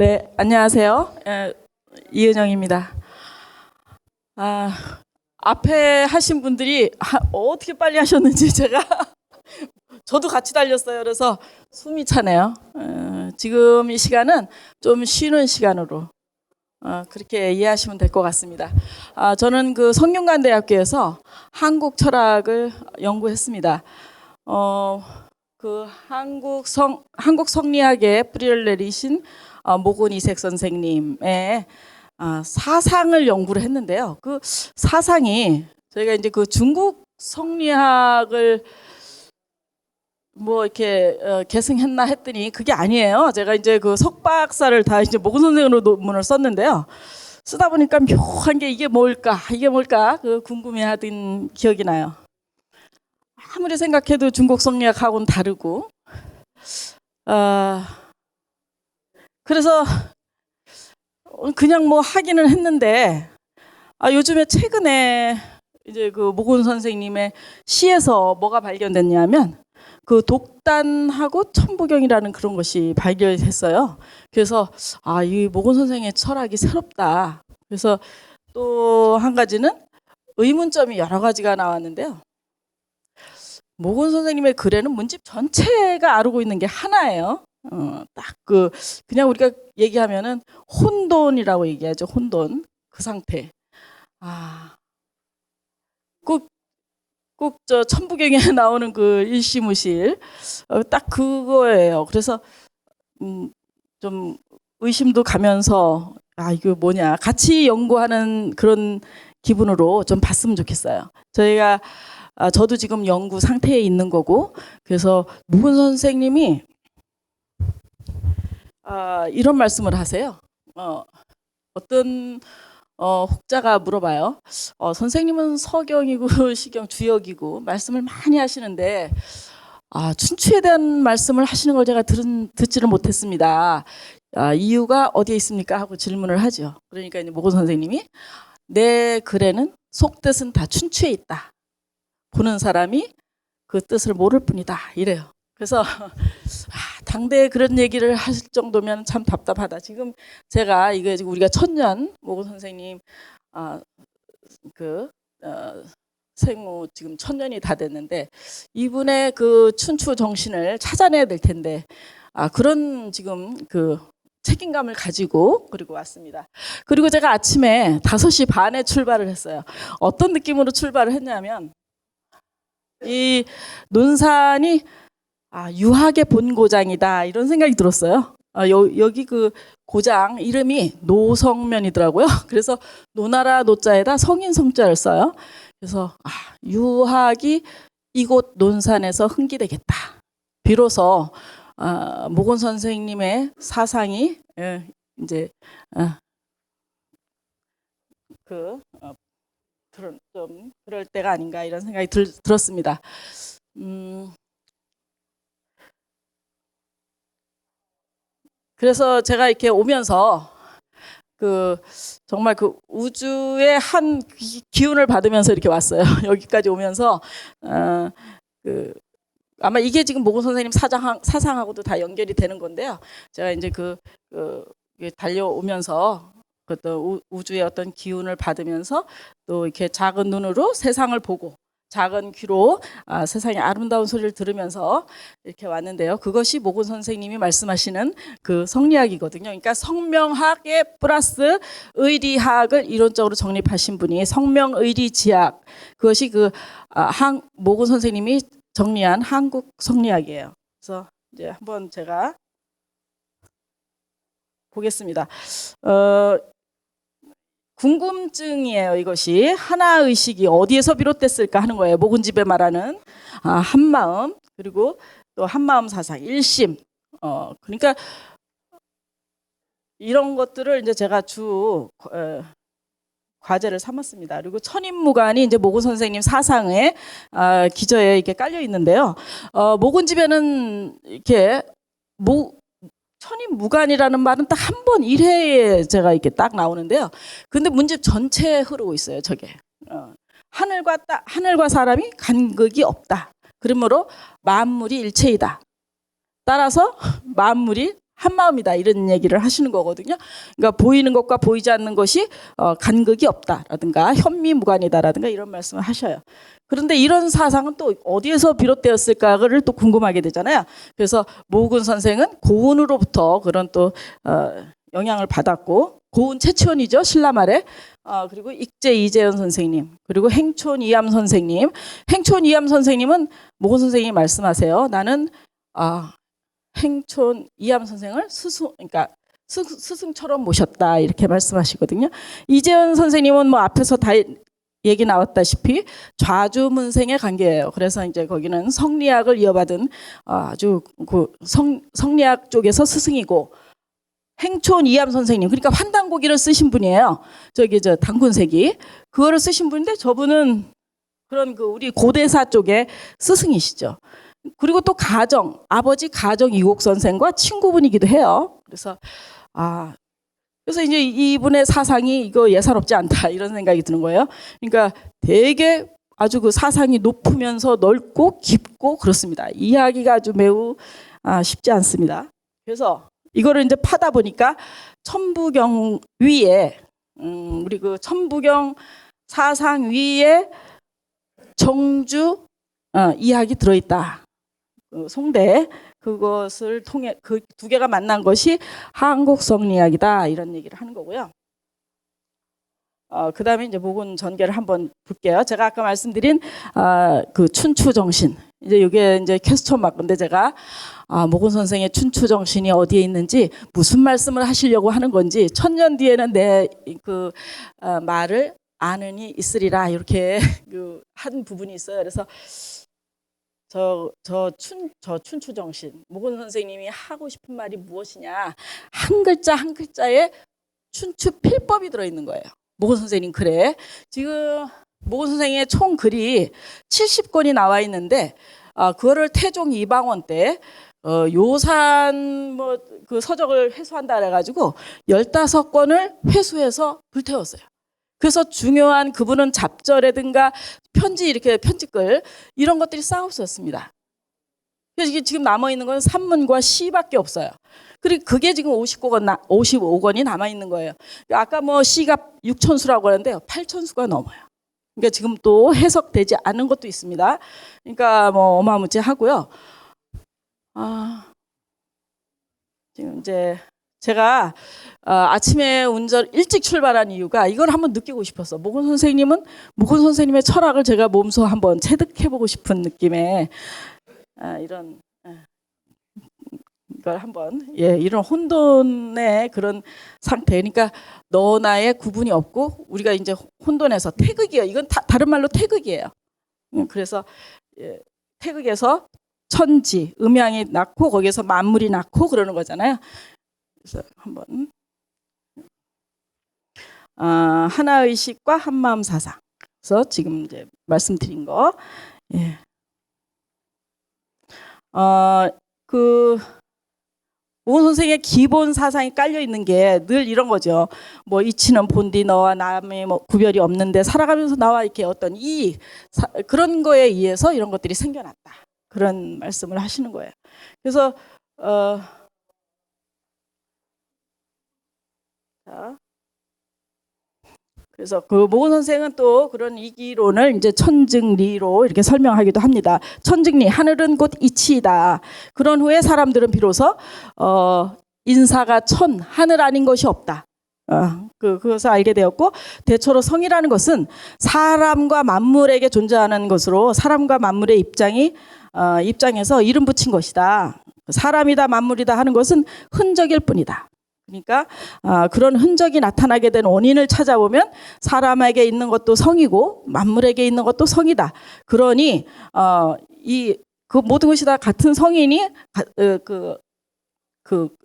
네, 안녕하세요. 이은영입니다. 앞에 하신 분들이 어떻게 빨리 하셨는지 제가 저도 같이 달렸어요. 그래서 숨이 차네요. 지금 이 시간은 좀 쉬는 시간으로 그렇게 이해하시면 될 것 같습니다. 저는 그 성균관대학교에서 한국 철학을 연구했습니다. 그 한국 성리학의 뿌리를 내리신 모건 이색 선생님의 사상을 연구를 했는데요. 그 사상이 저희가 이제 그 중국 성리학을 뭐 이렇게 계승했나 했더니 그게 아니에요. 제가 이제 그 석박사를 다 이제 모건 선생으로 논문을 썼는데요. 쓰다 보니까 묘한 게 이게 뭘까 그 궁금해하던 기억이 나요. 아무리 생각해도 중국 성리학하고는 다르고, 그래서 그냥 뭐 하기는 했는데, 요즘에 최근에 이제 그 모건 선생님의 시에서 뭐가 발견됐냐면, 그 독단하고 천부경이라는 그런 것이 발견됐어요. 그래서 이 모건 선생의 철학이 새롭다. 그래서 또 한 가지는 의문점이 여러 가지가 나왔는데요. 모건 선생님의 글에는 문집 전체가 아르고 있는 게 하나예요. 딱 그냥 우리가 얘기하면은 혼돈이라고 얘기하죠. 혼돈 그 상태. 꼭 저 천부경에 나오는 그 일시무실 딱 그거예요. 그래서 좀 의심도 가면서 이거 뭐냐 같이 연구하는 그런 기분으로 좀 봤으면 좋겠어요. 저도 지금 연구 상태에 있는 거고, 그래서 모건 선생님이 이런 말씀을 하세요. 어떤 혹자가 물어봐요. 선생님은 서경이고 시경 주역이고 말씀을 많이 하시는데 춘추에 대한 말씀을 하시는 걸 제가 듣지를 못했습니다. 이유가 어디에 있습니까? 하고 질문을 하죠. 그러니까 이제 모건 선생님이 내 글에는 속뜻은 다 춘추에 있다. 보는 사람이 그 뜻을 모를 뿐이다. 이래요. 그래서 당대에 그런 얘기를 하실 정도면 참 답답하다. 지금 제가 이거 지금 우리가 천년 모건 선생님 생후 지금 1000년이 다 됐는데 이분의 그 춘추 정신을 찾아내야 될 텐데 그런 지금 그 책임감을 가지고 그리고 왔습니다. 그리고 제가 아침에 5시 반에 출발을 했어요. 어떤 느낌으로 출발을 했냐면 이 논산이 유학의 본고장이다 이런 생각이 들었어요. 여기 그 고장 이름이 노성면이더라고요. 그래서 노나라 노자에다 성인 성자를 써요. 그래서 유학이 이곳 논산에서 흥기되겠다. 비로소 모건 선생님의 사상이 이제 좀 그럴 때가 아닌가 이런 생각이 들었습니다. 그래서 제가 이렇게 오면서 정말 그 우주의 한 기운을 받으면서 이렇게 왔어요. 여기까지 오면서 아마 이게 지금 모건 선생님 사상하고도 다 연결이 되는 건데요. 제가 이제 달려오면서 또 우주의 어떤 기운을 받으면서 또 이렇게 작은 눈으로 세상을 보고 작은 귀로 세상의 아름다운 소리를 들으면서 이렇게 왔는데요. 그것이 모건 선생님이 말씀하시는 그 성리학이거든요. 그러니까 성명학에 플러스 의리학을 이론적으로 정립하신 분이 성명의리지학, 그것이 모건 선생님이 정리한 한국 성리학이에요. 그래서 이제 한번 제가 보겠습니다. 궁금증이에요. 이것이 하나의식이 어디에서 비롯됐을까 하는 거예요. 모근집에 말하는 한마음, 그리고 또 한마음 사상, 일심. 그러니까 이런 것들을 이제 제가 과제를 삼았습니다. 그리고 천인무관이 이제 모건 선생님 사상의 기저에 이렇게 깔려 있는데요. 모근집에는 이렇게 천인무관이라는 말은 딱 한 번 1회에 제가 이렇게 딱 나오는데요. 근데 문집 전체에 흐르고 있어요. 저게 하늘과 사람이 간극이 없다. 그러므로 만물이 일체이다. 따라서 만물이 한마음이다 이런 얘기를 하시는 거거든요. 그러니까 보이는 것과 보이지 않는 것이 간극이 없다라든가 현미무관이다라든가 이런 말씀을 하셔요. 그런데 이런 사상은 또 어디에서 비롯되었을까를 또 궁금하게 되잖아요. 그래서 모근 선생은 고운으로부터 그런 또 영향을 받았고, 고운 최치원이죠, 신라 말에. 그리고 익제 이재현 선생님, 그리고 행촌 이암 선생님. 행촌 이암 선생님은 모근 선생님이 말씀하세요. 나는 행촌 이암 선생을 그러니까 스승처럼 모셨다 이렇게 말씀하시거든요. 이재현 선생님은 뭐 앞에서 다 얘기 나왔다시피 좌주문생의 관계예요. 그래서 이제 거기는 성리학을 이어받은 아주 그 성리학 쪽에서 스승이고, 행촌 이암 선생님, 그러니까 환단고기를 쓰신 분이에요. 저 단군세기 그거를 쓰신 분인데 저분은 그런 그 우리 고대사 쪽의 스승이시죠. 그리고 또 아버지 가정 이곡 선생과 친구분이기도 해요. 그래서 그래서 이제 이분의 사상이 이거 예사롭지 않다 이런 생각이 드는 거예요. 그러니까 되게 아주 그 사상이 높으면서 넓고 깊고 그렇습니다. 이해하기가 아주 매우 쉽지 않습니다. 그래서 이거를 이제 파다 보니까 천부경 위에 우리 그 천부경 사상 위에 정주 이학이 들어있다. 송대 그것을 통해 그 두 개가 만난 것이 한국성리학이다 이런 얘기를 하는 거고요. 그 다음에 이제 모근 전개를 한번 볼게요. 제가 아까 말씀드린 그 춘추정신, 이제 이게 이제 퀘스천 마크인데 제가 모근 선생의 춘추정신이 어디에 있는지 무슨 말씀을 하시려고 하는 건지 천년 뒤에는 내 그 말을 아는이 있으리라 이렇게 그 한 부분이 있어요. 그래서 저 춘추정신, 모근 선생님이 하고 싶은 말이 무엇이냐, 한 글자 한 글자에 춘추 필법이 들어있는 거예요. 모근 선생님 글에 지금 모근 선생의 총 글이 70권이 나와 있는데 그거를 태종 이방원 때 요산 뭐 그 서적을 회수한다 그래가지고 15권을 회수해서 불태웠어요. 그래서 중요한 그분은 잡절이라든가 편지, 이렇게 편지글 이런 것들이 싹 없었습니다. 그래서 이게 지금 남아있는 건 산문과 시밖에 없어요. 그리고 그게 지금 55권이 남아있는 거예요. 아까 뭐 시가 6천수라고 하는데요, 8천수가 넘어요. 그러니까 지금 또 해석되지 않은 것도 있습니다. 그러니까 뭐 어마무지하고요. 지금 이제 제가 아침에 일찍 출발한 이유가 이걸 한번 느끼고 싶었어. 모근 선생님의 철학을 제가 몸소 한번 체득해보고 싶은 느낌의 이런 이걸 한번 이런 혼돈의 그런 상태. 그러니까 너 나의 구분이 없고 우리가 이제 혼돈에서 태극이에요. 이건 다른 말로 태극이에요. 그래서 태극에서 천지, 음양이 낳고 거기에서 만물이 낳고 그러는 거잖아요. 그래서 한번 하나의식과 한마음 사상. 그래서 지금 이제 말씀드린 거. 그 모근 선생의 기본 사상이 깔려 있는 게 늘 이런 거죠. 뭐 이치는 본디 너와 남의 뭐 구별이 없는데 살아가면서 나와 이렇게 어떤 그런 거에 의해서 이런 것들이 생겨났다. 그런 말씀을 하시는 거예요. 그래서 그래서 그 모근 선생은 또 그런 이기론을 이제 천증리로 이렇게 설명하기도 합니다. 천증리, 하늘은 곧 이치이다. 그런 후에 사람들은 비로소 인사가 하늘 아닌 것이 없다. 그것을 알게 되었고, 대초로 성이라는 것은 사람과 만물에게 존재하는 것으로 사람과 만물의 입장에서 이름 붙인 것이다. 사람이다 만물이다 하는 것은 흔적일 뿐이다. 그러니까 그런 흔적이 나타나게 된 원인을 찾아보면 사람에게 있는 것도 성이고 만물에게 있는 것도 성이다. 그러니 그 모든 것이 다 같은 성이니 그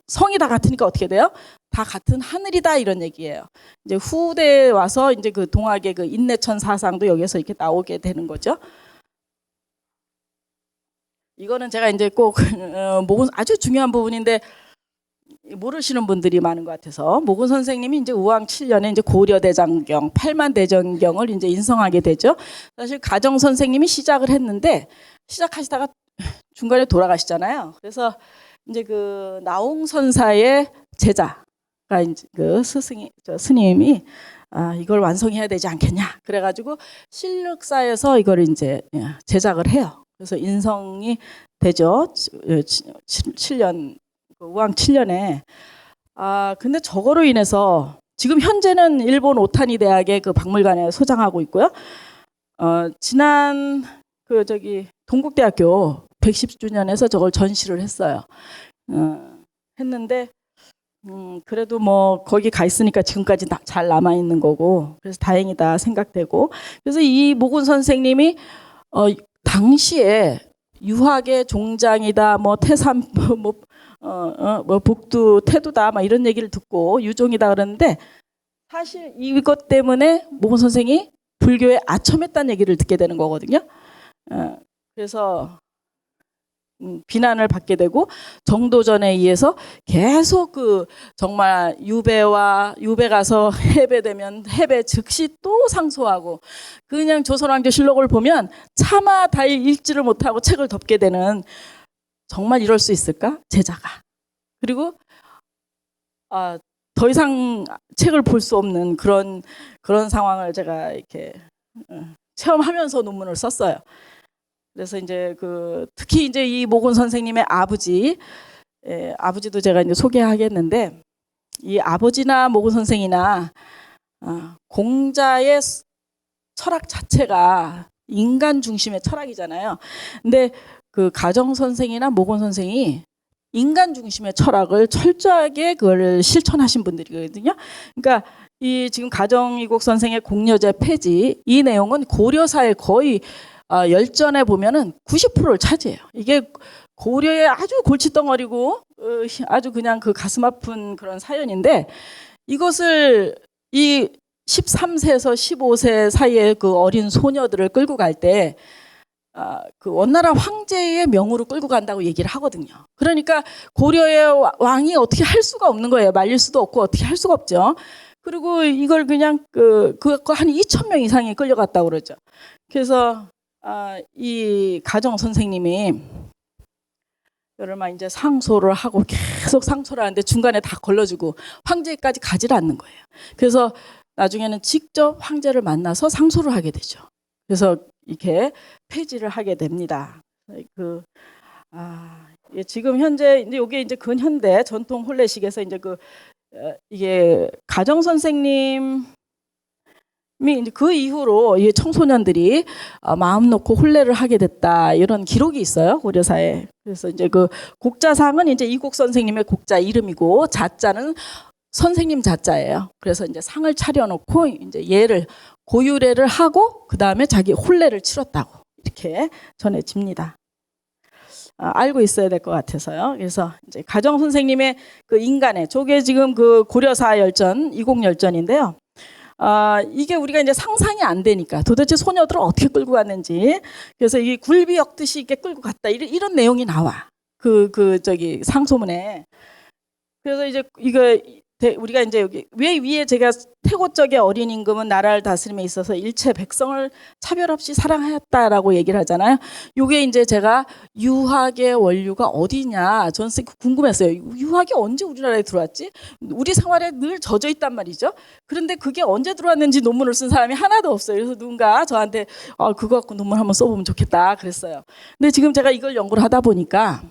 성이 다 같으니까 어떻게 돼요? 다 같은 하늘이다 이런 얘기예요. 이제 후대에 와서 이제 그 동학의 그 인내천 사상도 여기서 이렇게 나오게 되는 거죠. 이거는 제가 이제 꼭 아주 중요한 부분인데 모르시는 분들이 많은 것 같아서, 모근 선생님이 이제 우왕 7년에 이제 고려대장경, 팔만대전경을 이제 인성하게 되죠. 사실 가정 선생님이 시작을 했는데 시작하시다가 중간에 돌아가시잖아요. 그래서 이제 그 나홍선사의 제자가 이제 그 스님이 이걸 완성해야 되지 않겠냐. 그래가지고 실륵사에서 이걸 이제 제작을 해요. 그래서 인성이 되죠. 7년, 우왕 7년에. 근데 저거로 인해서 지금 현재는 일본 오타니 대학의 그 박물관에 소장하고 있고요. 지난 동국대학교 110주년에서 저걸 전시를 했어요. 했는데 그래도 뭐 거기 가 있으니까 지금까지 잘 남아 있는 거고, 그래서 다행이다 생각되고. 그래서 이 모군 선생님이 당시에 유학의 종장이다, 뭐 태산, 뭐 복두 태도다, 막 이런 얘기를 듣고 유종이다 그러는데, 사실 이것 때문에 모군 선생이 불교에 아첨했다는 얘기를 듣게 되는 거거든요. 그래서 비난을 받게 되고, 정도전에 의해서 계속 정말 유배 가서 해배되면 해배 즉시 또 상소하고, 그냥 조선왕조실록을 보면 차마 다 읽지를 못하고 책을 덮게 되는, 정말 이럴 수 있을까? 제자가. 그리고 더 이상 책을 볼 수 없는 그런 상황을 제가 이렇게 체험하면서 논문을 썼어요. 그래서 이제 특히 이제 이 모군 선생님의 아버지도 제가 이제 소개하겠는데, 이 아버지나 모군 선생이나 공자의 철학 자체가 인간 중심의 철학이잖아요. 근데 그 가정 선생이나 모군 선생이 인간 중심의 철학을 철저하게 그걸 실천하신 분들이거든요. 그러니까 이 지금 가정이국 선생의 공여제 폐지, 이 내용은 고려사의 거의 열전에 보면은 90%를 차지해요. 이게 고려의 아주 골칫덩어리고 아주 그냥 그 가슴 아픈 그런 사연인데, 이것을 이 13세에서 15세 사이의 그 어린 소녀들을 끌고 갈 때 그 원나라 황제의 명으로 끌고 간다고 얘기를 하거든요. 그러니까 고려의 왕이 어떻게 할 수가 없는 거예요. 말릴 수도 없고 어떻게 할 수가 없죠. 그리고 이걸 그냥 그거 한 2,000명 이상이 끌려갔다고 그러죠. 그래서 이 가정 선생님이 여름에 이제 상소를 하고 계속 상소를 하는데 중간에 다 걸러주고 황제까지 가지를 않는 거예요. 그래서 나중에는 직접 황제를 만나서 상소를 하게 되죠. 그래서 이렇게 폐지를 하게 됩니다. 지금 현재 이제 이게 이제 근현대 전통 혼례식에서 이제 이게 가정 선생님이 이제 그 이후로 이 청소년들이 마음 놓고 혼례를 하게 됐다, 이런 기록이 있어요, 고려사에. 그래서 이제 그 곡자상은 이제 이곡 선생님의 곡자 이름이고, 자자는 선생님 자자예요. 그래서 이제 상을 차려놓고 이제 예를 고유례를 하고 그 다음에 자기 혼례를 치렀다고 이렇게 전해집니다. 알고 있어야 될 것 같아서요. 그래서 이제 가정 선생님의 그 인간의 저게 지금 그 고려사 열전, 이곡 열전인데요. 이게 우리가 이제 상상이 안 되니까 도대체 소녀들을 어떻게 끌고 갔는지, 그래서 이 굴비 엮듯이 이렇게 끌고 갔다, 이런 내용이 나와. 저기 상소문에. 그래서 이제 이거 우리가 이제 여기 왜 위에 제가 태고 쪽의 어린 임금은 나라를 다스림에 있어서 일체 백성을 차별 없이 사랑하였다라고 얘기를 하잖아요. 이게 이제 제가 유학의 원류가 어디냐, 저는 궁금했어요. 유학이 언제 우리나라에 들어왔지? 우리 생활에 늘 젖어 있단 말이죠. 그런데 그게 언제 들어왔는지 논문을 쓴 사람이 하나도 없어요. 그래서 누군가 저한테 그거 갖고 논문 한번 써보면 좋겠다 그랬어요. 근데 지금 제가 이걸 연구를 하다 보니까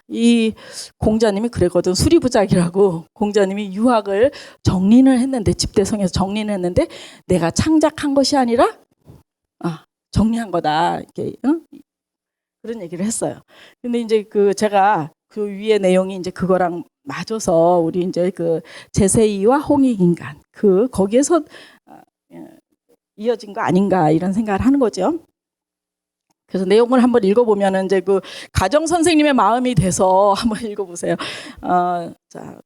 이 공자님이 그랬거든. 수리부작이라고. 공자님이 유학을 정린을 했는데, 집대성에서 정린을 했는데, 내가 창작한 것이 아니라 정리한 거다, 이렇게 그런 얘기를 했어요. 근데 이제 제가 그 위에 내용이 이제 그거랑 맞아서 우리 이제 제세이와 홍익인간 거기에서 이어진 거 아닌가, 이런 생각을 하는 거죠. 그래서 내용을 한번 읽어보면은 이제 가정 선생님의 마음이 돼서 한번 읽어보세요.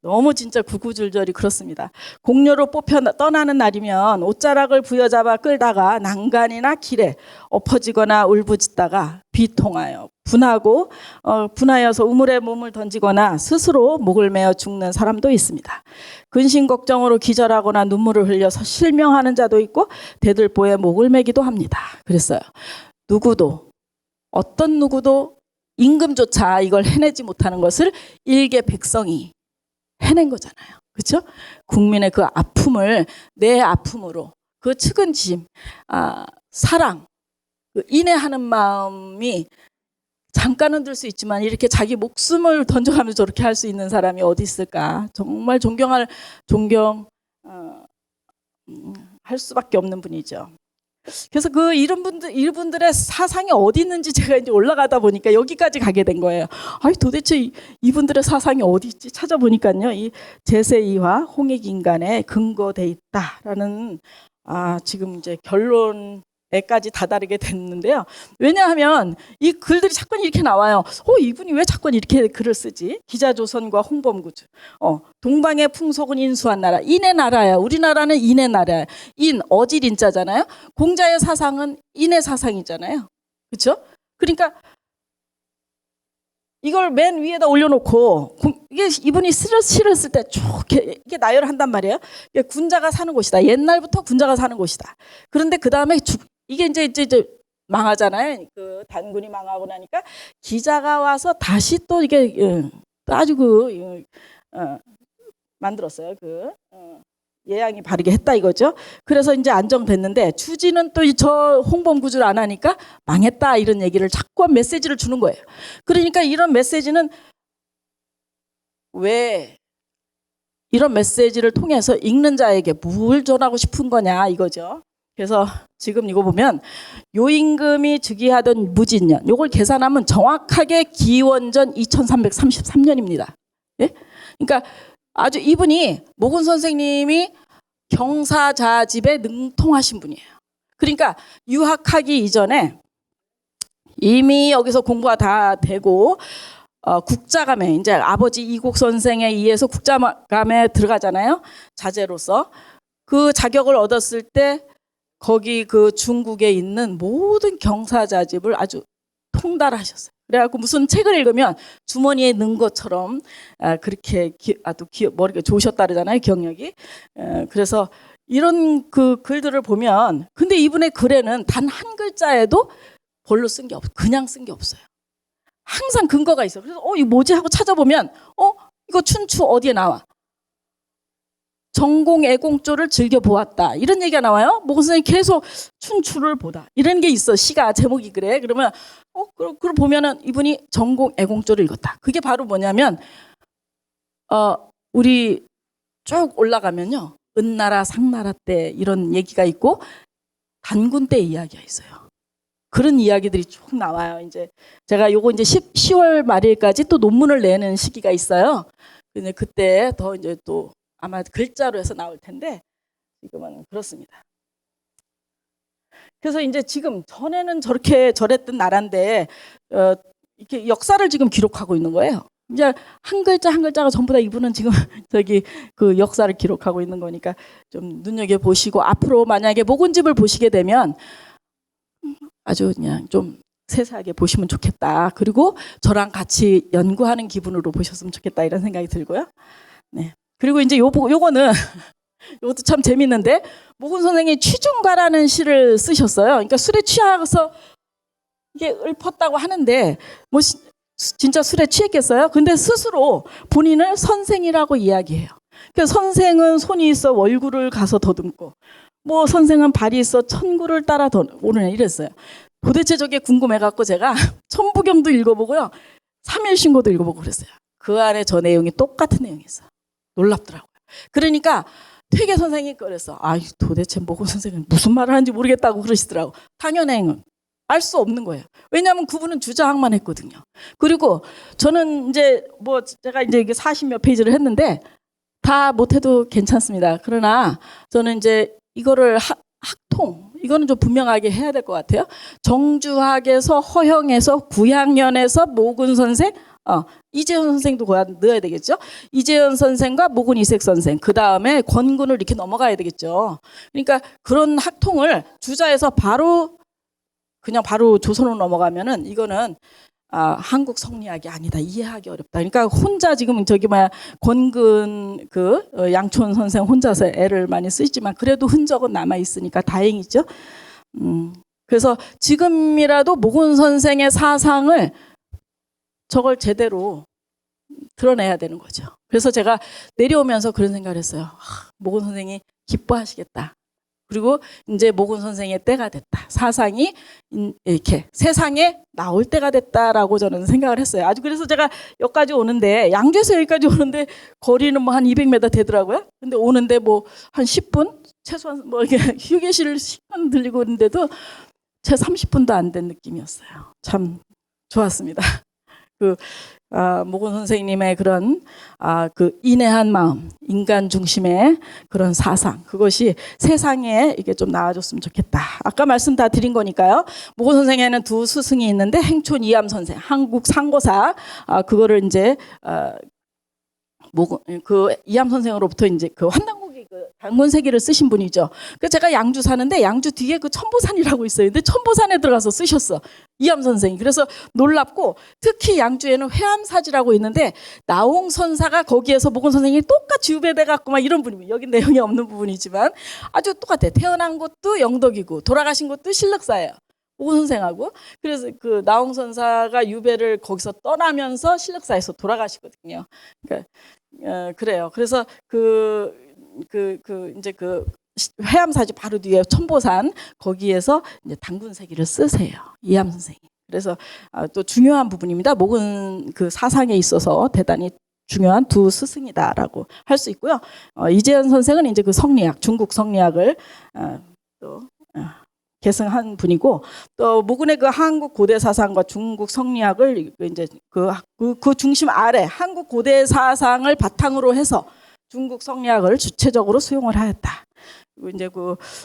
너무 진짜 구구절절이 그렇습니다. 공료로 뽑혀 떠나는 날이면 옷자락을 부여잡아 끌다가 난간이나 길에 엎어지거나 울부짖다가 비통하여 분하여서 우물에 몸을 던지거나 스스로 목을 메어 죽는 사람도 있습니다. 근심 걱정으로 기절하거나 눈물을 흘려서 실명하는 자도 있고 대들보에 목을 매기도 합니다. 그랬어요. 어떤 누구도 임금조차 이걸 해내지 못하는 것을 일개 백성이 해낸 거잖아요. 그렇죠? 국민의 그 아픔을 내 아픔으로 그 측은심, 사랑, 그 인내하는 마음이 잠깐은 들 수 있지만 이렇게 자기 목숨을 던져가면서 저렇게 할 수 있는 사람이 어디 있을까? 정말 할 수밖에 없는 분이죠. 그래서 이분들의 사상이 어디 있는지 제가 이제 올라가다 보니까 여기까지 가게 된 거예요. 아니 도대체 이분들의 사상이 어디 있지 찾아보니까요, 이 제세이와 홍익인간에 근거돼 있다라는 지금 이제 결론에까지 다다르게 됐는데요. 왜냐하면 이 글들이 자꾸 이렇게 나와요. 이분이 왜 자꾸 이렇게 글을 쓰지? 기자조선과 홍범구주. 동방의 풍속은 인수한 나라. 인의 나라야. 우리나라는 인의 나라야. 어질인자잖아요. 공자의 사상은 인의 사상이잖아요. 그렇죠? 그러니까 이걸 맨 위에다 올려놓고 이게 이분이 시를 쓸 때 쭉 이게 나열한단 말이에요. 이게 군자가 사는 곳이다. 옛날부터 군자가 사는 곳이다. 그런데 그 다음에 이게 이제 망하잖아요. 그 단군이 망하고 나니까 기자가 와서 다시 또 이게 아주 만들었어요. 예양이 바르게 했다 이거죠. 그래서 이제 안정됐는데 주지는 또 저 홍범구주를 안 하니까 망했다 이런 얘기를 자꾸 메시지를 주는 거예요. 그러니까 이런 메시지는 왜 이런 메시지를 통해서 읽는 자에게 뭘 전하고 싶은 거냐 이거죠. 그래서 지금 이거 보면 요임금이 즉위하던 무진년 요걸 계산하면 정확하게 기원전 2333년입니다. 예? 그러니까 아주 이분이 모근 선생님이 경사자집에 능통하신 분이에요. 그러니까 유학하기 이전에 이미 여기서 공부가 다 되고 국자감에 이제 아버지 이곡 선생에 의해서 국자감에 들어가잖아요. 자제로서 그 자격을 얻었을 때 거기 그 중국에 있는 모든 경사자집을 아주 통달하셨어요. 그래갖고 무슨 책을 읽으면 주머니에 넣은 것처럼 그렇게 머리가 좋으셨다 그러잖아요. 기억력이. 그래서 이런 그 글들을 보면 근데 이분의 글에는 단 한 글자에도 별로 쓴 게 그냥 쓴 게 없어요. 항상 근거가 있어요. 그래서 이거 뭐지 하고 찾아보면 이거 춘추 어디에 나와? 전공애공조를 즐겨보았다. 이런 얘기가 나와요. 모근 선생님이 계속 춘추를 보다. 이런 게 있어. 시가 제목이 그래. 그러면 그걸 보면은 이분이 전공애공조를 읽었다. 그게 바로 뭐냐면 우리 쭉 올라가면요. 은나라 상나라 때 이런 얘기가 있고 단군 때 이야기가 있어요. 그런 이야기들이 쭉 나와요. 이제 제가 요거 이제 10월 말일까지 또 논문을 내는 시기가 있어요. 근데 그때 더 이제 또 아마 글자로 해서 나올 텐데 지금은 그렇습니다. 그래서 이제 지금 전에는 저랬던 나라인데 이렇게 역사를 지금 기록하고 있는 거예요. 이제 한 글자 한 글자가 전부 다 이분은 지금 그 역사를 기록하고 있는 거니까 좀 눈여겨 보시고 앞으로 만약에 목원집을 보시게 되면 아주 그냥 좀 세세하게 보시면 좋겠다. 그리고 저랑 같이 연구하는 기분으로 보셨으면 좋겠다 이런 생각이 들고요. 네. 그리고 이제 요거는 이것도 참 재밌는데 모근 선생이 취중가라는 시를 쓰셨어요. 그러니까 술에 취해서 이게 읊었다고 하는데 뭐 진짜 술에 취했겠어요? 근데 스스로 본인을 선생이라고 이야기해요. 그러니까 선생은 손이 있어 월구를 가서 더듬고 뭐 선생은 발이 있어 천구를 따라 오르네 이랬어요. 도대체 저게 궁금해갖고 제가 천부경도 읽어보고요. 삼일신고도 읽어보고 그랬어요. 그 안에 저 내용이 똑같은 내용이 있어요. 놀랍더라고요. 그러니까 퇴계 선생이 그랬어. 도대체 모근 선생은 무슨 말을 하는지 모르겠다고 그러시더라고. 당연행은 알 수 없는 거예요. 왜냐하면 그분은 주자학만 했거든요. 그리고 저는 이제 제가 이제 40몇 페이지를 했는데 다 못해도 괜찮습니다. 그러나 저는 이제 이거를 학통 이거는 좀 분명하게 해야 될 것 같아요. 정주학에서 허형에서 구양년에서 모근 선생 이재현 선생도 넣어야 되겠죠. 이재현 선생과 모근 이색 선생 그 다음에 권군을 이렇게 넘어가야 되겠죠. 그러니까 그런 학통을 주자에서 바로 조선으로 넘어가면은 이거는 한국 성리학이 아니다. 이해하기 어렵다. 그러니까 혼자 지금 권근 양촌 선생 혼자서 애를 많이 쓰지만 그래도 흔적은 남아 있으니까 다행이죠. 그래서 지금이라도 모근 선생의 사상을 저걸 제대로 드러내야 되는 거죠. 그래서 제가 내려오면서 그런 생각을 했어요. 모건 선생이 기뻐하시겠다. 그리고 이제 모건 선생의 때가 됐다. 사상이 이렇게 세상에 나올 때가 됐다라고 저는 생각을 했어요. 아주 그래서 제가 여기까지 오는데, 양주에서 여기까지 오는데 거리는 뭐 한 200m 되더라고요. 근데 오는데 뭐 한 10분? 최소한 뭐 이렇게 휴게실 시간 들리고 오는데도 채 30분도 안 된 느낌이었어요. 참 좋았습니다. 모건 선생님의 그런 그 인내한 마음, 인간 중심의 그런 사상, 그것이 세상에 이게 좀 나아졌으면 좋겠다. 아까 말씀 다 드린 거니까요. 모건 선생에는 두 스승이 있는데 행촌 이암 선생, 한국 상고사, 그거를 이제 그 이암 선생으로부터 이제 그 환단고기 그 단군세기를 쓰신 분이죠. 그 제가 양주 사는데 양주 뒤에 그 천보산이라고 있어요. 근데 천보산에 들어가서 쓰셨어, 이암 선생이. 그래서 놀랍고, 특히 양주에는 회암사지라고 있는데 나홍 선사가 거기에서 모건 선생이 똑같이 유배돼 갖고 막 이런 분이에요. 여기 내용이 없는 부분이지만 아주 똑같아. 태어난 곳도 영덕이고 돌아가신 곳도 신력사예요, 모건 선생하고. 그래서 그 나홍 선사가 유배를 거기서 떠나면서 신력사에서 돌아가시거든요. 그러니까 그래요. 그래서 이제 그 회암사지 바로 뒤에 천보산, 거기에서 이제 단군세기를 쓰세요, 이암 선생이. 그래서 또 중요한 부분입니다. 모건 그 사상에 있어서 대단히 중요한 두 스승이다라고 할 수 있고요. 이재현 선생은 이제 그 성리학, 중국 성리학을 또 계승한 분이고, 또 모근의 그 한국 고대 사상과 중국 성리학을 이제 그 중심 아래 한국 고대 사상을 바탕으로 해서 중국 성리학을 주체적으로 수용을 하였다. 그리고 이제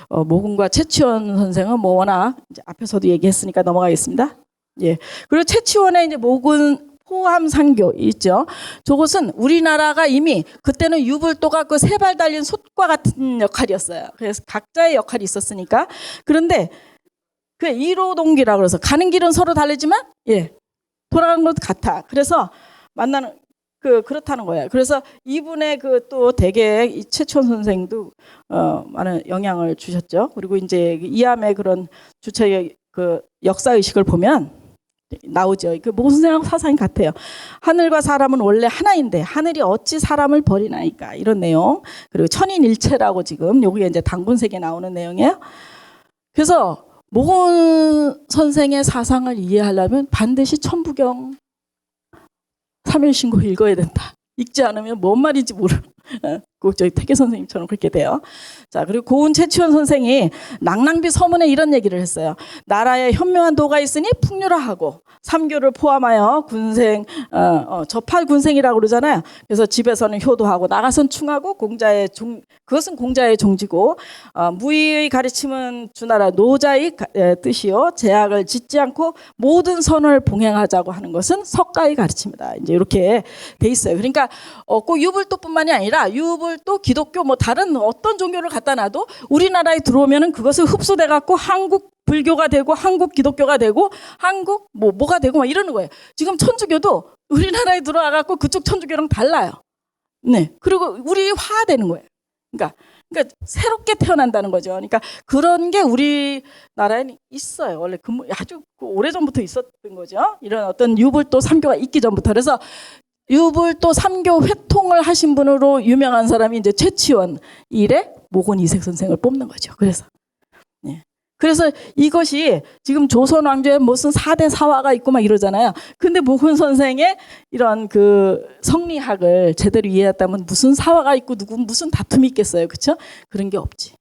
모근과 최치원 선생은 뭐 워낙 이제 앞에서도 얘기했으니까 넘어가겠습니다. 예. 그리고 최치원의 이제 모근 호암상교 있죠. 저것은 우리나라가 이미 그때는 유불도가 그 세 발 달린 솥과 같은 역할이었어요. 그래서 각자의 역할이 있었으니까. 그런데 그 일호동기라 그래서 가는 길은 서로 다르지만 돌아가는 것도 같아. 그래서 만나는 그렇다는 거예요. 그래서 이분의 또 되게 이 최치원 선생도 많은 영향을 주셨죠. 그리고 이제 이암의 그런 주체의 그 역사 의식을 보면 나오죠. 그 모건 선생하고 사상이 같아요. 하늘과 사람은 원래 하나인데 하늘이 어찌 사람을 버리나이까, 이런 내용. 그리고 천인일체라고 지금 여기에 이제 단군세기에 나오는 내용이에요. 그래서 모건 선생의 사상을 이해하려면 반드시 천부경 3일신고 읽어야 된다. 읽지 않으면 뭔 말인지 모르. 꼭 저희 태계 선생님처럼 그렇게 돼요. 자, 그리고 고은 최치원 선생이 낭랑비 서문에 이런 얘기를 했어요. 나라에 현명한 도가 있으니 풍류라하고 삼교를 포함하여 군생, 접할 군생이라고 그러잖아요. 그래서 집에서는 효도하고 나가선 충하고 그것은 공자의 종지고, 무의의 가르침은 주나라 노자의 뜻이요, 제약을 짓지 않고 모든 선을 봉행하자고 하는 것은 석가의 가르침이다. 이제 이렇게 돼 있어요. 그러니까 꼭 유불도뿐만이 아니라 유불도, 기독교, 뭐 다른 어떤 종교를 갖다 놔도 우리나라에 들어오면은 그것을 흡수돼 갖고 한국 불교가 되고 한국 기독교가 되고 한국 뭐가 되고 막 이러는 거예요. 지금 천주교도 우리나라에 들어와 갖고 그쪽 천주교랑 달라요. 네. 그리고 우리화되는 거예요. 그러니까 새롭게 태어난다는 거죠. 그러니까 그런 게 우리나라에 있어요. 원래 아주 오래전부터 있었던 거죠. 이런 어떤 유불도 삼교가 있기 전부터. 그래서 유불도 삼교 회통을 하신 분으로 유명한 사람이 이제 최치원 이래 모건 이색 선생을 뽑는 거죠. 그래서 이것이 지금 조선 왕조에 무슨 4대 사화가 있고 막 이러잖아요. 근데 모건 선생의 이런 그 성리학을 제대로 이해했다면 무슨 사화가 있고 누구 무슨 다툼이 있겠어요. 그렇죠? 그런 게 없지.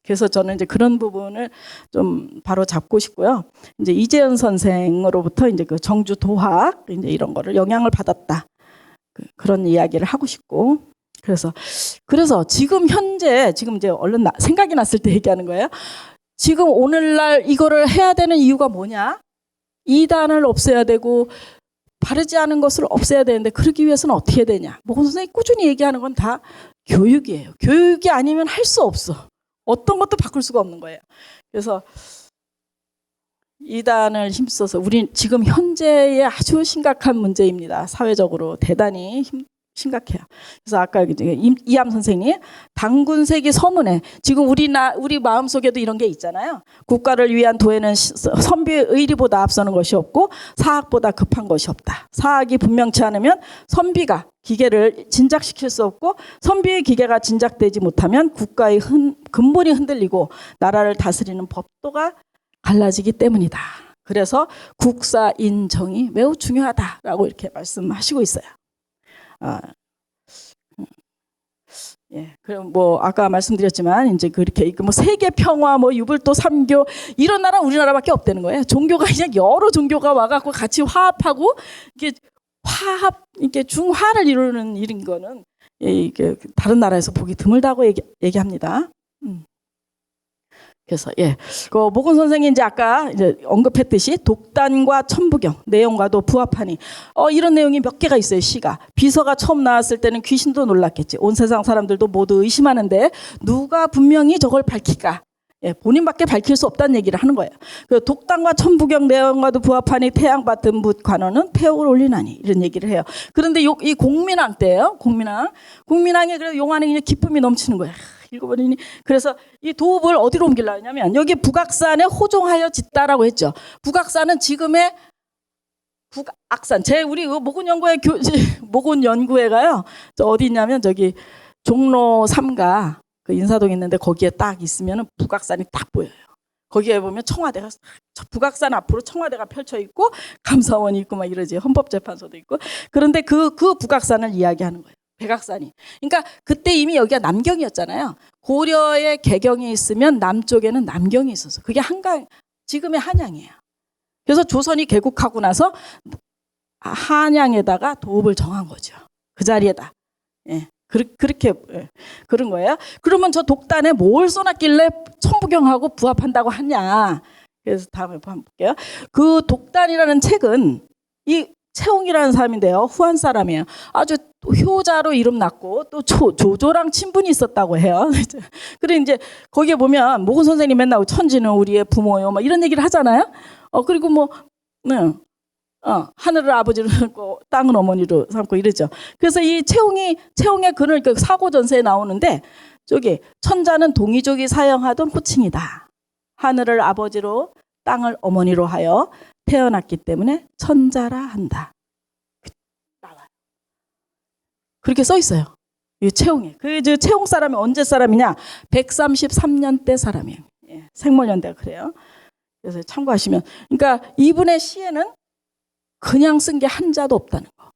그래서 저는 이제 그런 부분을 좀 바로 잡고 싶고요. 이제 이재현 선생으로부터 이제 그 정주 도학 이제 이런 거를 영향을 받았다. 그런 이야기를 하고 싶고. 그래서 지금 현재 지금 이제 얼른 생각이 났을 때 얘기하는 거예요. 지금 오늘날 이거를 해야 되는 이유가 뭐냐? 이단을 없애야 되고 바르지 않은 것을 없애야 되는데, 그러기 위해서는 어떻게 해야 되냐? 모건 선생님이 꾸준히 얘기하는 건 다 교육이에요. 교육이 아니면 할 수 없어. 어떤 것도 바꿀 수가 없는 거예요. 그래서 이단을 힘써서 우리 지금 현재의 아주 심각한 문제입니다. 사회적으로 대단히 심각해요. 그래서 아까 이암 선생님 당군세기 서문에 지금 우리 마음속에도 이런 게 있잖아요. 국가를 위한 도에는 선비의 의리보다 앞서는 것이 없고 사학보다 급한 것이 없다. 사학이 분명치 않으면 선비가 기계를 진작시킬 수 없고 선비의 기계가 진작되지 못하면 국가의 근본이 흔들리고 나라를 다스리는 법도가 갈라지기 때문이다. 그래서 국사인정이 매우 중요하다라고 이렇게 말씀하시고 있어요. 예, 그럼 뭐 아까 말씀드렸지만 이제 그렇게 뭐 세계 평화, 뭐 유불도 삼교 이런 나라 우리나라밖에 없다는 거예요. 종교가 그냥 여러 종교가 와갖고 같이 화합하고 이게 중화를 이루는 일인 거는 이게 다른 나라에서 보기 드물다고 얘기합니다. 그래서 그 모근 선생이 이제 아까 이제 언급했듯이 독단과 천부경 내용과도 부합하니 이런 내용이 몇 개가 있어요. 시가 비서가 처음 나왔을 때는 귀신도 놀랐겠지. 온 세상 사람들도 모두 의심하는데 누가 분명히 저걸 밝힐까? 본인밖에 밝힐 수 없다는 얘기를 하는 거예요. 그 독단과 천부경 내용과도 부합하니 태양받은 묻 관원은 태옥을 올리나니 이런 얘기를 해요. 그런데 이 공민왕 때예요. 공민왕에 그래도 용안에 그냥 기쁨이 넘치는 거예요. 읽어버리니 그래서 이 도읍을 어디로 옮기려고 하냐면 여기 북악산에 호종하여 짓다라고 했죠. 북악산은 지금의 북악산 우리 모군 연구회가요. 저 어디 있냐면 저기 종로 3가 그 인사동 있는데 거기에 딱 있으면은 북악산이 딱 보여요. 거기에 보면 청와대가 북악산 앞으로 청와대가 펼쳐 있고 감사원이 있고 막 이러지. 헌법재판소도 있고. 그런데 그 북악산을 이야기하는 거예요. 백악산이. 그러니까 그때 이미 여기가 남경이었잖아요. 고려의 개경이 있으면 남쪽에는 남경이 있어서 그게 한강 지금의 한양이에요. 그래서 조선이 개국하고 나서 한양에다가 도읍을 정한 거죠. 그 자리에다. 그렇게 그런 거예요. 그러면 저 독단에 뭘 써놨길래 천부경하고 부합한다고 하냐. 그래서 다음에 한번 볼게요. 그 독단이라는 책은 이 채홍이라는 사람인데요. 후한 사람이에요. 아주 효자로 이름 났고 또 조조랑 친분이 있었다고 해요. 그래 이제 거기에 보면 모근 선생님 맨날 천지는 우리의 부모요, 막 이런 얘기를 하잖아요. 그리고 뭐 하늘을 아버지로 삼고 땅은 어머니로 삼고 이러죠. 그래서 이 채홍의 글을 사고전세에 나오는데 저기 천자는 동이족이 사용하던 호칭이다. 하늘을 아버지로 땅을 어머니로 하여 태어났기 때문에 천자라 한다. 나와요. 그렇게 써 있어요. 이 채홍이. 그 채홍 사람이 언제 사람이냐? 133년대 사람이에요. 생mol년대가 그래요. 그래서 참고하시면. 그러니까 이분의 시에는 그냥 쓴 게 한자도 없다는 거.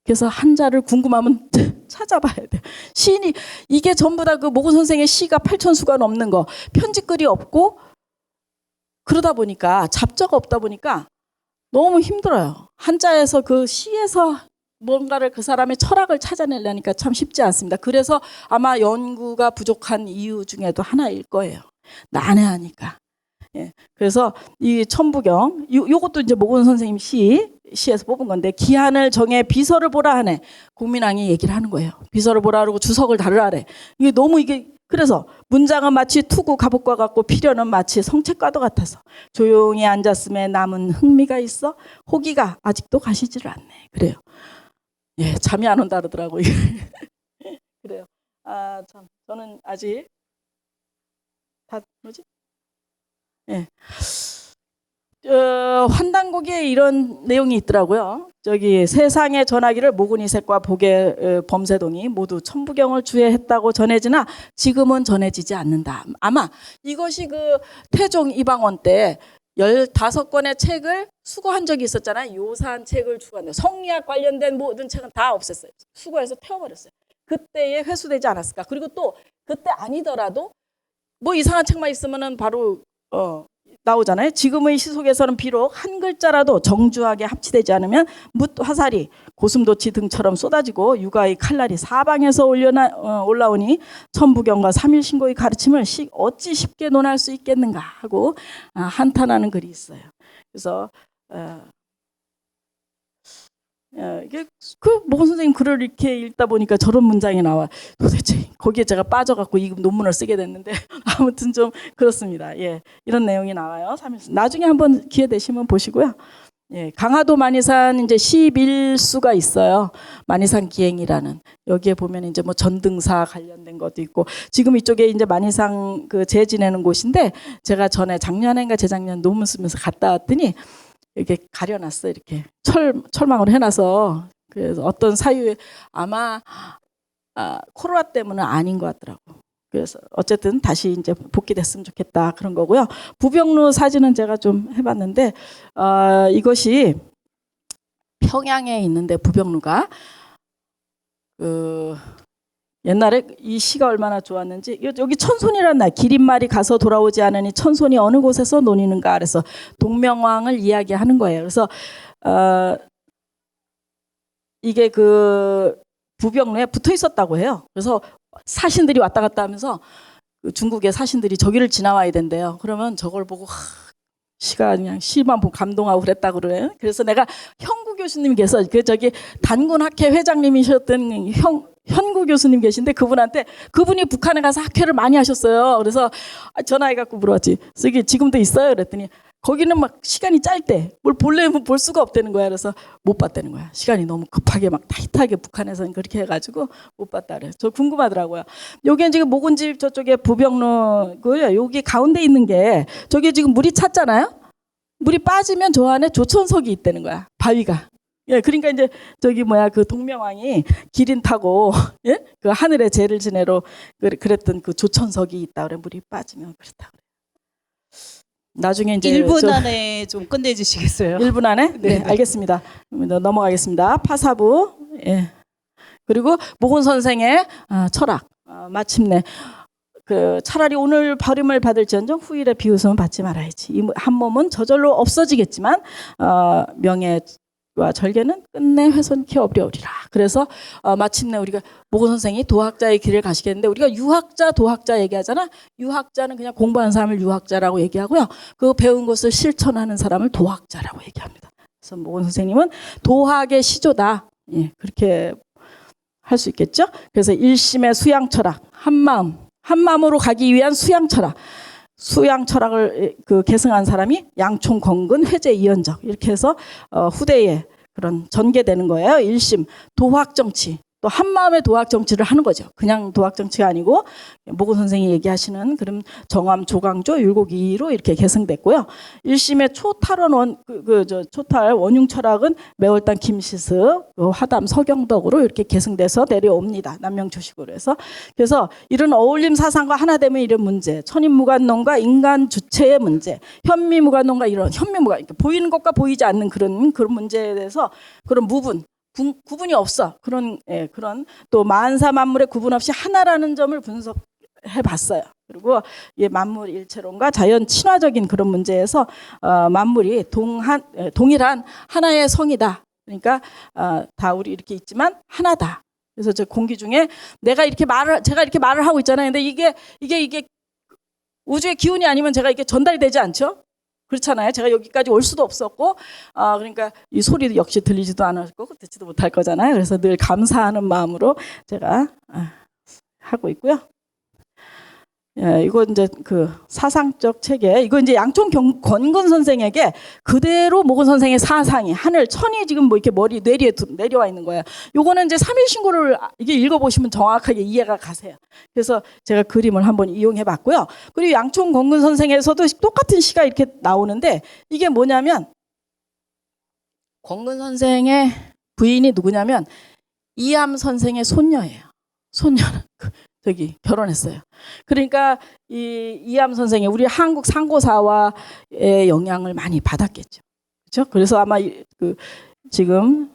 그래서 한자를 궁금하면 찾아봐야 돼. 시인이 이게 전부 다 그 모근 선생의 시가 8,000수가 넘는 거. 편집글이 없고 그러다 보니까 잡자가 없다 보니까 너무 힘들어요. 한자에서 그 시에서 뭔가를 그 사람의 철학을 찾아내려니까 참 쉽지 않습니다. 그래서 아마 연구가 부족한 이유 중에도 하나일 거예요. 난해하니까. 그래서 이 천부경 요것도 이제 모근 선생님 시에서 뽑은 건데 기한을 정해 비서를 보라 하네. 공민왕이 얘기를 하는 거예요. 비서를 보라 그러고 주석을 다르라래. 이게 그래서 문장은 마치 투구 갑옷과 같고 필연은 마치 성책과도 같아서 조용히 앉았음에 남은 흥미가 있어 호기가 아직도 가시지를 않네. 그래요. 잠이 안 온다 그러더라고요. 그래요. 참 저는 아직 환단곡에 이런 내용이 있더라고요. 저기 세상의 전하기를 모근이색과 복의 범세동이 모두 천부경을 주해했다고 전해지나 지금은 전해지지 않는다. 아마 이것이 그 태종 이방원 때 15권의 책을 수거한 적이 있었잖아요. 요사한 책을 추구한다. 성리학 관련된 모든 책은 다 없앴어요. 수거해서 태워버렸어요. 그때에 회수되지 않았을까. 그리고 또 그때 아니더라도 뭐 이상한 책만 있으면은 바로 나오잖아요. 지금의 시속에서는 비록 한 글자라도 정주하게 합치되지 않으면 묻 화살이 고슴도치 등처럼 쏟아지고 육아의 칼날이 사방에서 올라오니 천부경과 삼일신고의 가르침을 어찌 쉽게 논할 수 있겠는가 하고 한탄하는 글이 있어요. 그래서 그 모근 선생님 글을 이렇게 읽다 보니까 저런 문장이 나와. 도대체 거기에 제가 빠져갖고 이 논문을 쓰게 됐는데 아무튼 좀 그렇습니다. 이런 내용이 나와요. 나중에 한번 기회 되시면 보시고요. 예, 강화도 만이산 이제 11수가 있어요. 만이산 기행이라는. 여기에 보면 이제 뭐 전등사 관련된 것도 있고, 지금 이쪽에 이제 만이산 그 제 지내는 곳인데, 제가 전에 작년인가 재작년 논문 쓰면서 갔다 왔더니 이렇게 가려놨어. 이렇게 철망으로 해놔서. 그래서 어떤 사유에 아마 코로나 때문은 아닌 것 같더라고. 그래서 어쨌든 다시 이제 복귀됐으면 좋겠다 그런 거고요. 부병루 사진은 제가 좀 해봤는데 이것이 평양에 있는데 부병루가 그 옛날에 이 시가 얼마나 좋았는지 여기 천손이라는 날 기린말이 가서 돌아오지 않으니 천손이 어느 곳에서 논이는가 그래서 동명왕을 이야기하는 거예요. 그래서 이게 그 부병루에 붙어 있었다고 해요. 그래서 사신들이 왔다 갔다 하면서 중국의 사신들이 저기를 지나와야 된대요. 그러면 저걸 보고 시가 그냥 시만 보고 감동하고 그랬다고 그래요. 그래서 내가 현구 교수님 계서 그 저기 단군학회 회장님이셨던 현구 교수님 계신데 그분이 북한에 가서 학회를 많이 하셨어요. 그래서 전화해갖고 물어봤지. 이게 지금도 있어요? 그랬더니 거기는 막 시간이 짧대. 뭘 볼래면 볼 수가 없다는 거야. 그래서 못 봤다는 거야. 시간이 너무 급하게 막 타이트하게 북한에서는 그렇게 해가지고 못 봤다 그래. 저 궁금하더라고요. 여기 지금 목은집 저쪽에 부병루고요. 여기 가운데 있는 게 저기 지금 물이 찼잖아요. 물이 빠지면 저 안에 조천석이 있다는 거야. 바위가. 예, 그러니까 이제 저기 그 동명왕이 기린 타고 예? 그 하늘에 제를 지내러 그랬던 그 조천석이 있다 그래. 물이 빠지면 그렇다 그래. 나중에 이제 1분 안에 좀 끝내주시겠어요? 1분 안에? 네, 알겠습니다. 넘어가겠습니다. 파사부. 예. 그리고 모건 선생의 철학. 마침내 그 차라리 오늘 버림을 받을지언정 후일에 비웃음은 받지 말아야지. 이 한 몸은 저절로 없어지겠지만 명예와 절개는 끝내 훼손케 어려우리라. 그래서 마침내 우리가 모건 선생이 도학자의 길을 가시겠는데 우리가 유학자 도학자 얘기하잖아. 유학자는 그냥 공부하는 사람을 유학자라고 얘기하고요. 그 배운 것을 실천하는 사람을 도학자라고 얘기합니다. 그래서 모건 선생님은 도학의 시조다. 예, 그렇게 할 수 있겠죠. 그래서 일심의 수양 철학, 한마음으로 가기 위한 수양 철학. 수양 철학을 계승한 사람이 양총 건근 회제 이연적 이렇게 해서 후대에 그런 전개되는 거예요. 일심 도학 정치 또 한마음의 도학 정치를 하는 거죠. 그냥 도학 정치가 아니고 모건 선생이 얘기하시는 그런 정암 조강조 율곡이로 이렇게 계승됐고요. 일심의 초탈원 초탈 원융 철학은 매월당 김시습 화담 서경덕으로 이렇게 계승돼서 내려옵니다. 남명조식으로 해서 그래서 이런 어울림 사상과 하나 되면 이런 문제, 천인무관론과 인간 주체의 문제, 현미무관론과 이런 현미무관 이렇게 보이는 것과 보이지 않는 그런 문제에 대해서 그런 구분이 없어. 그런 또 만사 만물의 구분 없이 하나라는 점을 분석해 봤어요. 그리고 만물 일체론과 자연 친화적인 그런 문제에서 만물이 동일한 하나의 성이다. 그러니까 다 우리 이렇게 있지만 하나다. 그래서 저 공기 중에 제가 이렇게 말을 하고 있잖아요. 근데 이게 우주의 기운이 아니면 제가 이게 전달되지 않죠? 그렇잖아요. 제가 여기까지 올 수도 없었고, 그러니까 이 소리도 역시 들리지도 않을 거고 듣지도 못할 거잖아요. 그래서 늘 감사하는 마음으로 제가 하고 있고요. 예, 이거 이제 그 사상적 체계, 이거 이제 양총 건근 선생에게 그대로 모건 선생의 사상이 천이 지금 뭐 이렇게 뇌리에 내려와 있는 거예요. 요거는 이제 3일 신고를 이게 읽어보시면 정확하게 이해가 가세요. 그래서 제가 그림을 한번 이용해 봤고요. 그리고 양총 건근 선생에서도 똑같은 시가 이렇게 나오는데 이게 뭐냐면 건근 선생의 부인이 누구냐면 이암 선생의 손녀예요. 손녀는 저기 결혼했어요. 그러니까 이암 선생이 우리 한국 상고사와의 영향을 많이 받았겠죠. 그렇죠? 그래서 아마 지금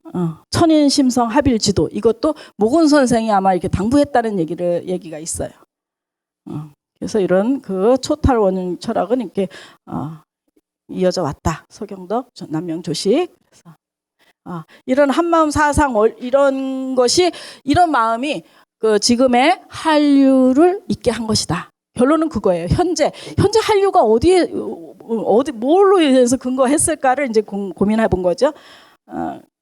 천인심성 합일지도 이것도 모건 선생이 아마 이렇게 당부했다는 얘기가 있어요. 그래서 이런 그 초탈 원융 철학은 이렇게 이어져 왔다. 서경덕, 남명조식. 그래서 이런 한마음 사상 이런 것이 이런 마음이 그 지금의 한류를 있게 한 것이다. 결론은 그거예요. 현재 한류가 뭘로 인해서 근거했을까를 이제 고민해 본 거죠.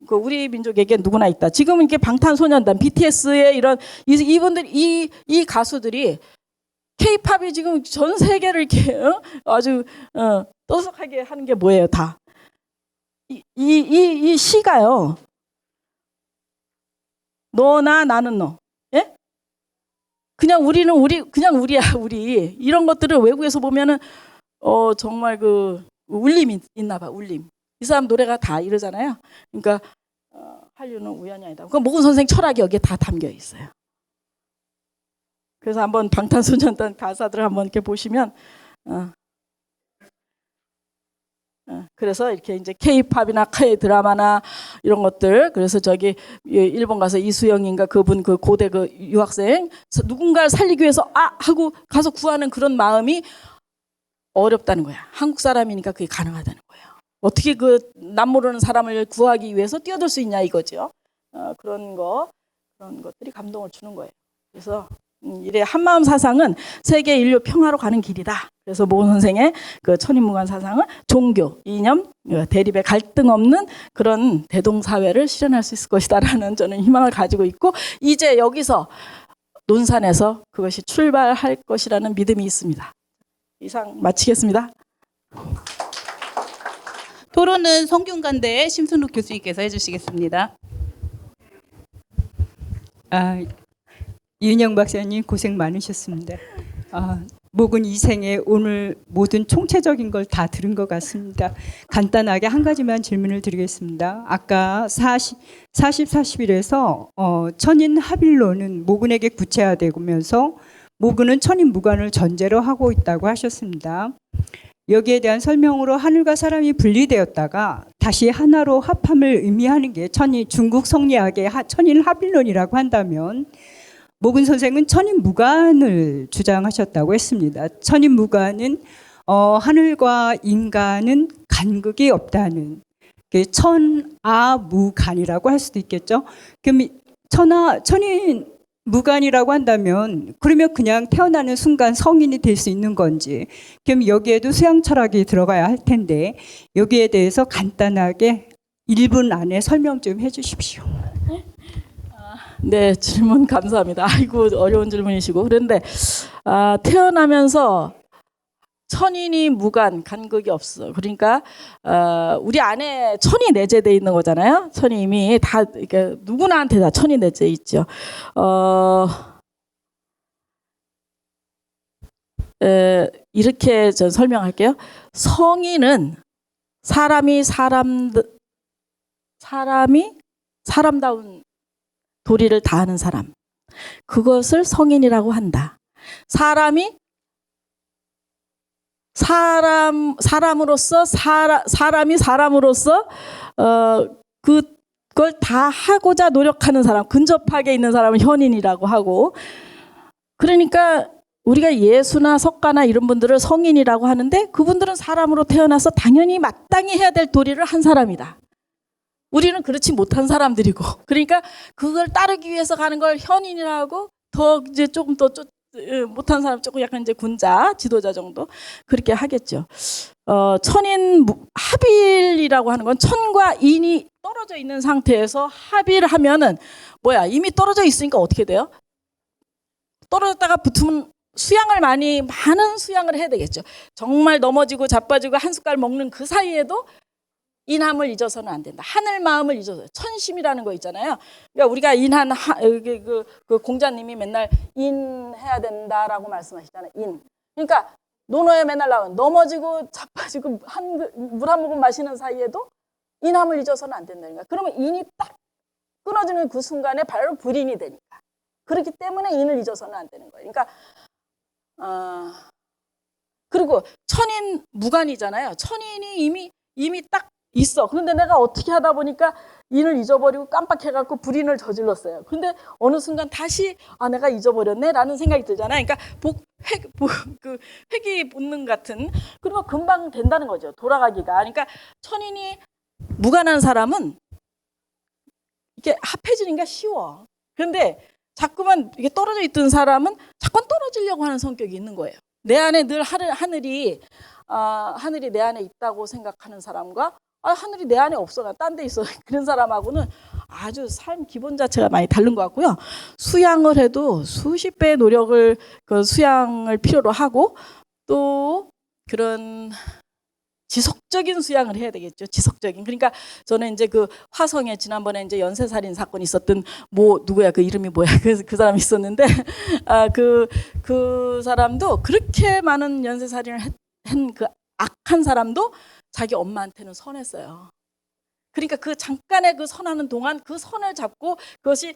그 우리 민족에게 누구나 있다. 지금 이렇게 방탄소년단, BTS의 이분들 이 가수들이 K-팝이 지금 전 세계를 이렇게 아주 떠들썩하게 하는 게 뭐예요, 다. 이 시가요. 너나 나는 너. 예? 그냥 우리는 그냥 우리야 우리. 이런 것들을 외국에서 보면은 정말 그 울림이 있나 봐. 울림. 이 사람 노래가 다 이러잖아요. 그러니까 한류는 우연이 아니다. 그 모건 선생 철학이 여기에 다 담겨 있어요. 그래서 한번 방탄소년단 가사들을 한번 이렇게 보시면 그래서 이렇게 이제 K-팝이나 K 드라마나 이런 것들, 그래서 저기 일본 가서 이수영인가 그분 그 고대 그 유학생 누군가를 살리기 위해서 하고 가서 구하는 그런 마음이 어렵다는 거야. 한국 사람이니까 그게 가능하다는 거예요. 어떻게 그 남 모르는 사람을 구하기 위해서 뛰어들 수 있냐 이거죠. 그런 것들이 감동을 주는 거예요. 그래서 이래 한마음 사상은 세계 인류 평화로 가는 길이다. 그래서 모건 선생의 그 천인무관 사상은 종교, 이념, 대립의 갈등 없는 그런 대동사회를 실현할 수 있을 것이다라는 저는 희망을 가지고 있고, 이제 여기서 논산에서 그것이 출발할 것이라는 믿음이 있습니다. 이상 마치겠습니다. 토론은 성균관대 심순욱 교수님께서 해주시겠습니다. 이은영 박사님 고생 많으셨습니다. 목은 이생에 오늘 모든 총체적인 걸 다 들은 것 같습니다. 간단하게 한 가지만 질문을 드리겠습니다. 아까 40-41에서 천인 합일론은 모근에게 구체화되면서 모근은 천인 무관을 전제로 하고 있다고 하셨습니다. 여기에 대한 설명으로 하늘과 사람이 분리되었다가 다시 하나로 합함을 의미하는 게 중국 성리학의 천인 합일론이라고 한다면, 모근 선생은 천인 무관을 주장하셨다고 했습니다. 천인 무관은 하늘과 인간은 간극이 없다는 천아무간이라고 할 수도 있겠죠. 그럼 천인 무간이라고 한다면 그러면 그냥 태어나는 순간 성인이 될 수 있는 건지, 그럼 여기에도 수양 철학이 들어가야 할 텐데 여기에 대해서 간단하게 1분 안에 설명 좀 해주십시오. 네, 질문 감사합니다. 아이고 어려운 질문이시고. 그런데 태어나면서 천인이 무관, 간극이 없어. 그러니까 우리 안에 천이 내재되어 있는 거잖아요. 천이 이미 다 이렇게 누구나한테 다 천이 내재해 있죠. 이렇게 전 설명할게요. 성인은 사람이 사람다운 도리를 다하는 사람, 그것을 성인이라고 한다. 사람이 사람으로서 그걸 다 하고자 노력하는 사람, 근접하게 있는 사람은 현인이라고 하고, 그러니까 우리가 예수나 석가나 이런 분들을 성인이라고 하는데 그분들은 사람으로 태어나서 당연히 마땅히 해야 될 도리를 한 사람이다. 우리는 그렇지 못한 사람들이고, 그러니까 그걸 따르기 위해서 가는 걸 현인이라고, 더 이제 조금 더 못한 사람 조금 약간 이제 군자, 지도자 정도 그렇게 하겠죠. 천인 합일이라고 하는 건 천과 인이 떨어져 있는 상태에서 합일하면은 뭐야? 이미 떨어져 있으니까 어떻게 돼요? 떨어졌다가 붙으면 많은 수양을 해야 되겠죠. 정말 넘어지고 자빠지고 한 숟갈 먹는 그 사이에도 인함을 잊어서는 안 된다. 하늘 마음을 잊어서, 천심이라는 거 있잖아요. 그러니까 우리가 인한 그 공자님이 맨날 인해야 된다라고 말씀하시잖아요. 인. 그러니까 논어에 맨날 나오는 넘어지고 자빠지고 물 한 모금 마시는 사이에도 인함을 잊어서는 안 된다니까. 그러면 인이 딱 끊어지는 그 순간에 바로 불인이 되니까. 그렇기 때문에 인을 잊어서는 안 되는 거예요. 그러니까 그리고 천인 무관이잖아요. 천인이 이미 딱 있어. 그런데 내가 어떻게 하다 보니까 인을 잊어버리고 깜빡해갖고 불인을 저질렀어요. 근데 어느 순간 다시 내가 잊어버렸네 라는 생각이 들잖아요. 그러니까 회귀 본능 같은, 그리고 금방 된다는 거죠. 돌아가기가. 그러니까 천인이 무관한 사람은 이게 합해지는 게 쉬워. 그런데 자꾸만 이게 떨어져 있던 사람은 자꾸 떨어지려고 하는 성격이 있는 거예요. 내 안에 늘 하늘이 내 안에 있다고 생각하는 사람과 하늘이 내 안에 없어, 나 딴 데 있어, 그런 사람하고는 아주 삶 기본 자체가 많이 다른 것 같고요. 수양을 해도 수십 배의 노력을 수양을 필요로 하고, 또 그런 지속적인 수양을 해야 되겠죠. 지속적인. 그러니까 저는 이제 그 화성에 지난번에 이제 연쇄살인 사건이 있었던 누구야 그 이름이 뭐야 그 사람이 있었는데 그 사람도 그렇게 많은 연쇄살인을 한 그 악한 사람도 자기 엄마한테는 선했어요. 그러니까 그 잠깐의 그 선하는 동안 그 선을 잡고 그것이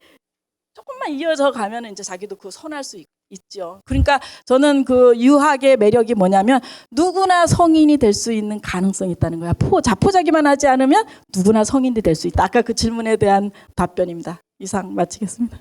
조금만 이어져 가면 이제 자기도 그 선할 수 있죠. 그러니까 저는 그 유학의 매력이 뭐냐면 누구나 성인이 될 수 있는 가능성이 있다는 거야. 자포자기만 하지 않으면 누구나 성인이 될 수 있다. 아까 그 질문에 대한 답변입니다. 이상 마치겠습니다.